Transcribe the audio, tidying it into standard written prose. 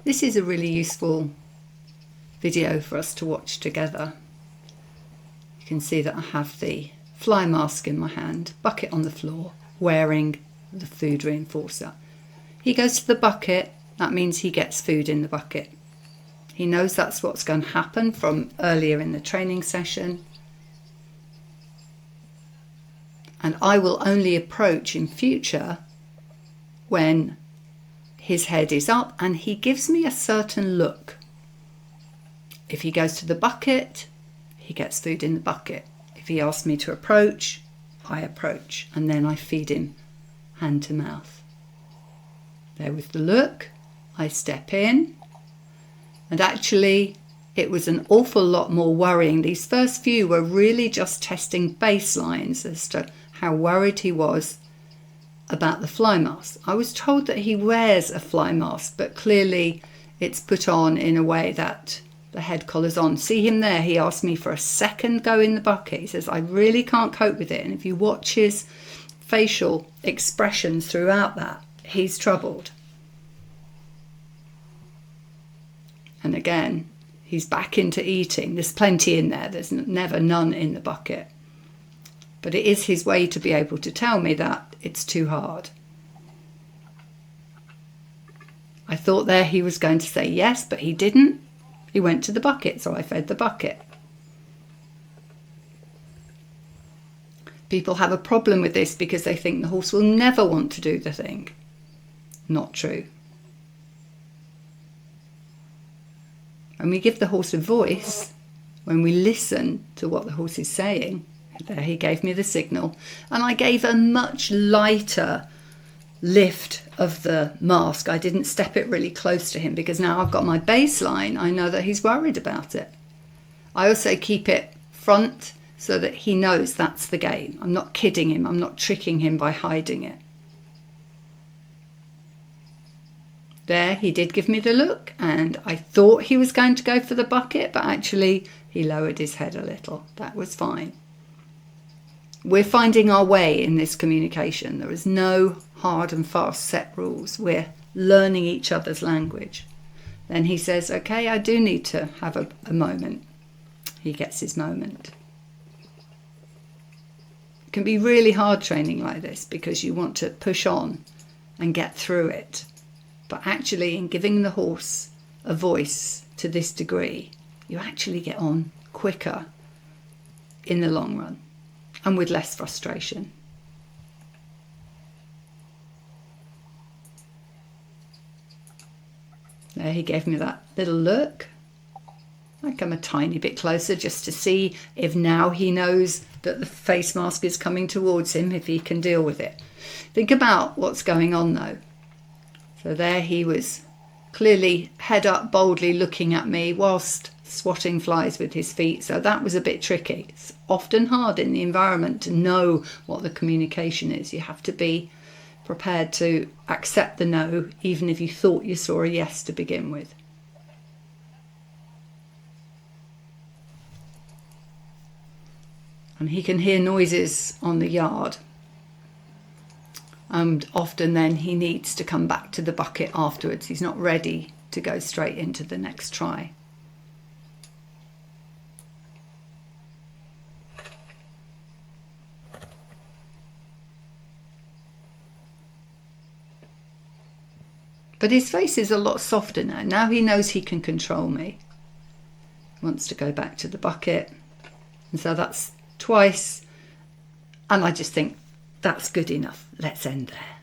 This is a really useful video for us to watch together. You can see that I have the fly mask in my hand, bucket on the floor, wearing the food reinforcer. He goes to the bucket, that means he gets food in the bucket. He knows that's what's going to happen from earlier in the training session. And I will only approach in future when his head is up and he gives me a certain look. If he goes to the bucket, he gets food in the bucket. If he asks me to approach, I approach, and then I feed him hand to mouth. There with the look, I step in, and actually it was an awful lot more worrying. These first few were really just testing baselines as to how worried he was about the fly mask. I was told that he wears a fly mask, but clearly it's put on in a way that the head collar's on. See him there? He asked me for a second go in the bucket. He says, I really can't cope with it. And if you watch his facial expressions throughout that, he's troubled. And again, he's back into eating. There's plenty in there. There's never none in the bucket. But it is his way to be able to tell me that it's too hard. I thought there he was going to say yes, but he didn't. He went to the bucket, so I fed the bucket. People have a problem with this because they think the horse will never want to do the thing. Not true. When we give the horse a voice, when we listen to what the horse is saying, there he gave me the signal, and I gave a much lighter lift of the mask. I didn't step it really close to him because now I've got my baseline. I know that he's worried about it. I also keep it front so that he knows that's the game. I'm not kidding him. I'm not tricking him by hiding it. There, he did give me the look, and I thought he was going to go for the bucket, but actually he lowered his head a little. That was fine. We're finding our way in this communication. There is no hard and fast set rules. We're learning each other's language. Then he says, okay, I do need to have a moment. He gets his moment. It can be really hard training like this because you want to push on and get through it. But actually, in giving the horse a voice to this degree, you actually get on quicker in the long run and with less frustration. There, he gave me that little look. I come a tiny bit closer just to see if now he knows that the face mask is coming towards him, if he can deal with it. Think about what's going on though. So there he was, clearly head up, boldly looking at me whilst swatting flies with his feet. So that was a bit tricky. It's often hard in the environment to know what the communication is. You have to be prepared to accept the no, even if you thought you saw a yes to begin with. And he can hear noises on the yard. And often then he needs to come back to the bucket afterwards. He's not ready to go straight into the next try. But his face is a lot softer now. Now he knows he can control me. He wants to go back to the bucket. And so that's twice. And I just think, that's good enough. Let's end there.